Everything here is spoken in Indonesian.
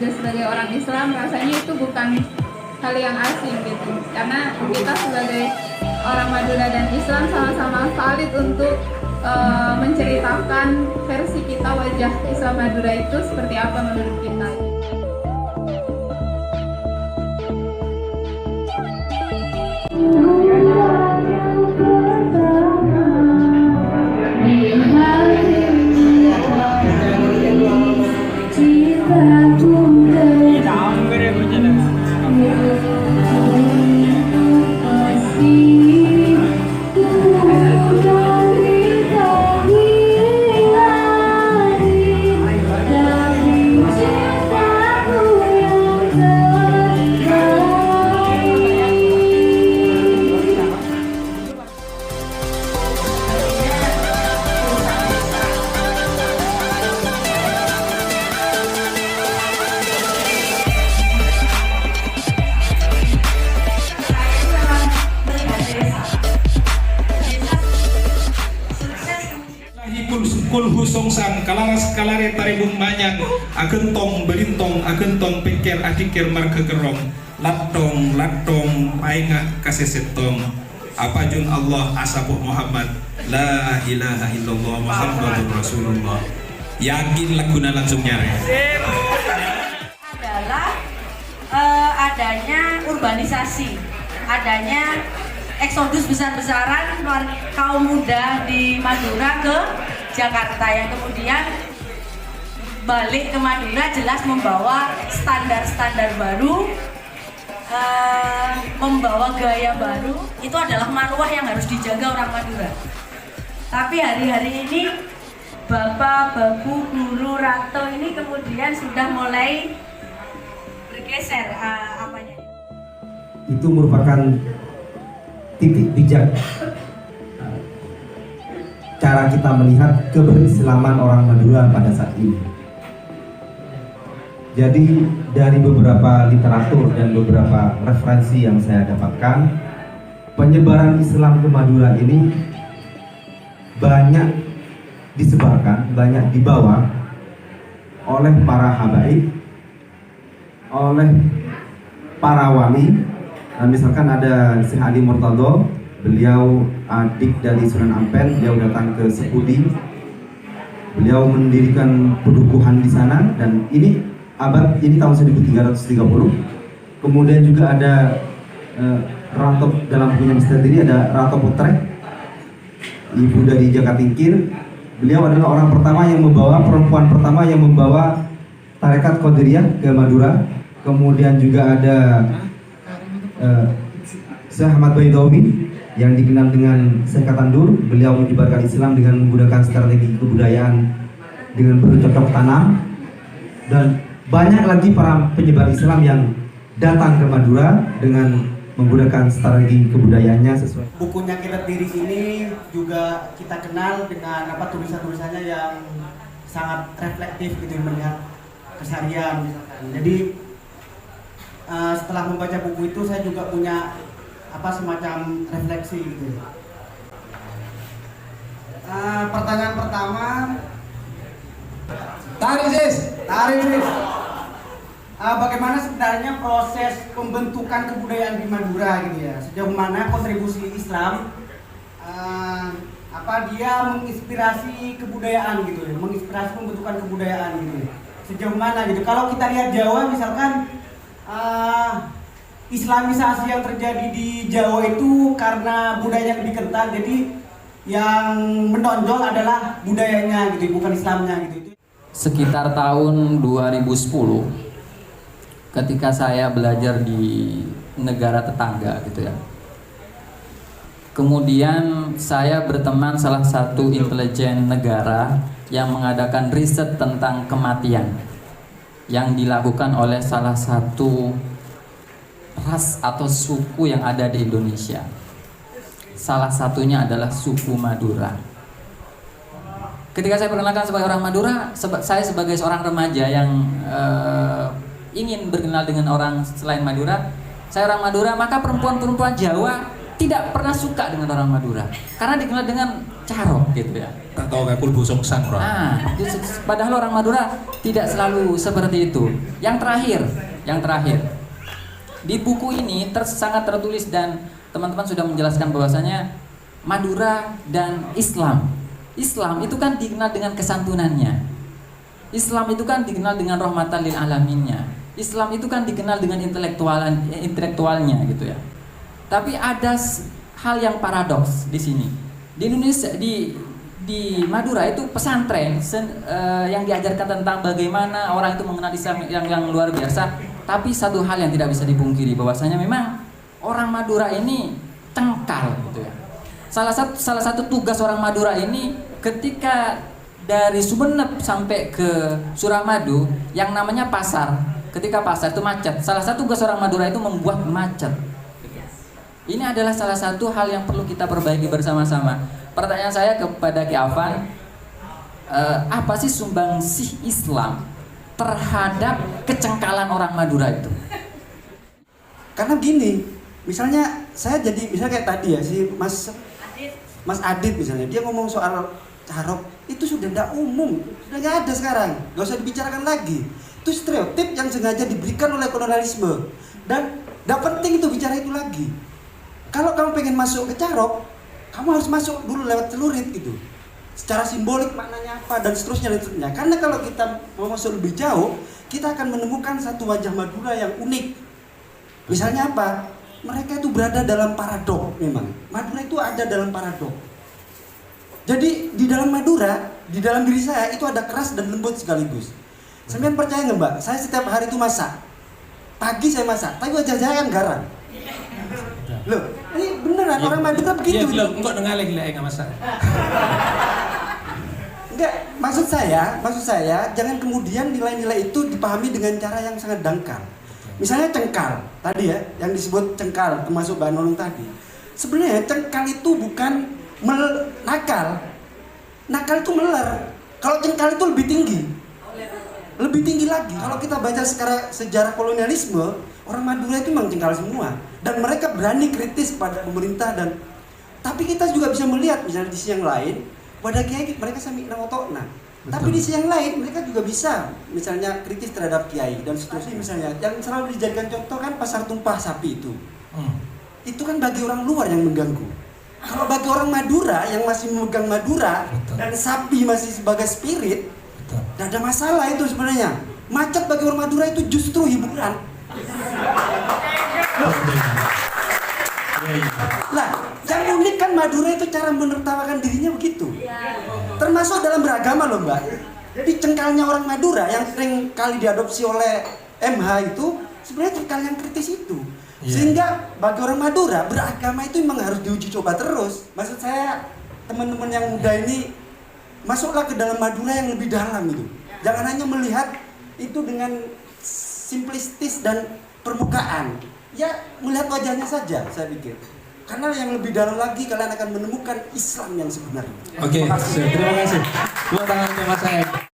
juga sebagai orang Islam rasanya itu bukan hal yang asing gitu, karena kita sebagai orang Madura dan Islam sama-sama valid untuk menceritakan versi kita, wajah Islam Madura itu seperti apa menurut kita. Kul husung sang kalaras kalare taribung manyang agentong belintong agentong pikir adikir marga gerong latong paingah kasesetong apa jun Allah asabuh Muhammad la ilaha illallah Muhammadur Rasulullah. Yakin laguna langsung nyari adalah adanya urbanisasi, adanya eksodus besar-besaran kaum muda di Madura ke Jakarta yang kemudian balik ke Madura jelas membawa standar-standar baru, membawa gaya baru. Itu adalah marwah yang harus dijaga orang Madura. Tapi hari-hari ini Bapak, Babu, Guru, Rato ini kemudian sudah mulai bergeser apanya. Itu merupakan titik bijak cara kita melihat keberislaman orang Madura pada saat ini. Jadi dari beberapa literatur dan beberapa referensi yang saya dapatkan, penyebaran Islam ke Madura ini banyak disebarkan, banyak dibawa oleh para habaib, oleh para wali. Nah, misalkan ada Syekh Ali Murtado, beliau adik dari Sunan Ampel, beliau datang ke Sepudi, beliau mendirikan pedukuhan di sana, dan ini tahun 1330. Kemudian juga ada Rato, dalam bukunya Mr. Diri ada Rato Putrek, ibu dari Jakatingkir. Beliau adalah orang pertama yang membawa, perempuan pertama yang membawa tarekat Qadiriyah ke Madura. Kemudian juga ada Syekh Ahmad Baidawi yang dikenal dengan Syekh Katandur. Beliau menyebarkan Islam dengan menggunakan strategi kebudayaan dengan bercocok tanam, dan banyak lagi para penyebar Islam yang datang ke Madura dengan menggunakan strategi kebudayaannya sesuai. Bukunya Kitab Diri ini juga kita kenal dengan tulisan-tulisannya yang sangat reflektif gitu, melihat keseharian misalkan. Jadi setelah membaca buku itu saya juga punya semacam refleksi gitu. Pertanyaan pertama, Tarik sis. Bagaimana sebenarnya proses pembentukan kebudayaan di Madura gitu ya? Sejauh mana kontribusi Islam dia menginspirasi kebudayaan gitu ya, menginspirasi pembentukan kebudayaan gitu ya. Sejauh mana gitu? Kalau kita lihat Jawa misalkan, Islamisasi yang terjadi di Jawa itu karena budayanya lebih kental, jadi yang menonjol adalah budayanya gitu, bukan Islamnya gitu. Sekitar tahun 2010, ketika saya belajar di negara tetangga gitu ya, kemudian saya berteman salah satu intelijen negara yang mengadakan riset tentang kematian yang dilakukan oleh salah satu ras atau suku yang ada di Indonesia. Salah satunya adalah suku Madura. Ketika saya perkenalkan sebagai orang Madura, saya sebagai seorang remaja yang ingin berkenal dengan orang selain Madura, saya orang Madura, maka perempuan-perempuan Jawa tidak pernah suka dengan orang Madura karena dikenal dengan carok gitu ya. Tak tahu gak kulbu songsan, Bro. Padahal orang Madura tidak selalu seperti itu. Yang terakhir di buku ini sangat tertulis dan teman-teman sudah menjelaskan bahwasanya Madura dan Islam itu kan dikenal dengan kesantunannya. Islam itu kan dikenal dengan rahmatan lil alaminnya. Islam itu kan dikenal dengan intelektualnya gitu ya. Tapi ada hal yang paradoks di sini. Di Indonesia, di Madura itu pesantren yang diajarkan tentang bagaimana orang itu mengenal Islam yang luar biasa. Tapi satu hal yang tidak bisa dipungkiri bahwasanya memang orang Madura ini cengkal gitu ya. Salah satu tugas orang Madura ini ketika dari Sumeneb sampai ke Suramadu yang namanya pasar. Ketika pasar itu macet. Salah satu tugas orang Madura itu membuat macet. Ini adalah salah satu hal yang perlu kita perbaiki bersama-sama. Pertanyaan saya kepada Ki Afan, apa sih sumbangsih Islam terhadap kecengkalan orang Madura itu? Karena gini, misalnya saya jadi misalnya kayak tadi ya si Mas Adit misalnya, dia ngomong soal carok itu sudah tidak umum, sudah nggak ada sekarang, nggak usah dibicarakan lagi. Itu stereotip yang sengaja diberikan oleh kolonialisme dan tidak penting itu bicara itu lagi. Kalau kamu pengen masuk ke carok, kamu harus masuk dulu lewat celurit gitu. Secara simbolik maknanya apa dan seterusnya. Karena kalau kita mau masuk lebih jauh, kita akan menemukan satu wajah Madura yang unik. Misalnya apa? Mereka itu berada dalam paradok memang. Madura itu ada dalam paradok. Jadi di dalam Madura, di dalam diri saya itu ada keras dan lembut sekaligus. Sampean percaya nggak Mbak? Saya setiap hari itu masak. Pagi saya masak, tapi wajah saya kan garang. Loh, ini beneran orang Madura begitu. Iya, enggak dengar lagi enggak masak. Enggak, maksud saya jangan kemudian nilai-nilai itu dipahami dengan cara yang sangat dangkal. Misalnya cengkal, tadi ya, yang disebut cengkal termasuk Mbak Nunung tadi. Sebenarnya cengkal itu bukan nakal. Nakal itu meler. Kalau cengkal itu lebih tinggi. Lebih tinggi lagi. Kalau kita baca sejarah kolonialisme, orang Madura itu memang cengkal semua dan mereka berani kritis pada pemerintah tapi kita juga bisa melihat misalnya di sisi yang lain pada kiai mereka sami nangotokna. Tapi di sisi yang lain mereka juga bisa misalnya kritis terhadap kiai dan seterusnya. Misalnya yang selalu dijadikan contoh kan pasar tumpah sapi itu. Itu kan bagi orang luar yang mengganggu. Kalau bagi orang Madura yang masih memegang Madura dan sapi masih sebagai spirit, tidak ada masalah itu sebenarnya. Macet bagi orang Madura itu justru hiburan. Lah, yang unik kan Madura itu cara menertawakan dirinya begitu. Termasuk dalam beragama loh Mbak. Jadi cengkalnya orang Madura yang sering kali diadopsi oleh MH itu sebenarnya cengkal yang kritis itu. Sehingga bagi orang Madura beragama itu memang harus diuji coba terus. Maksud saya teman-teman yang muda ini masuklah ke dalam Madura yang lebih dalam itu. Jangan hanya melihat itu dengan simplistis dan permukaan. Ya melihat wajahnya saja saya pikir. Karena yang lebih dalam lagi kalian akan menemukan Islam yang sebenarnya. Oke, terima kasih. Tepuk tangan untuk Mas Said.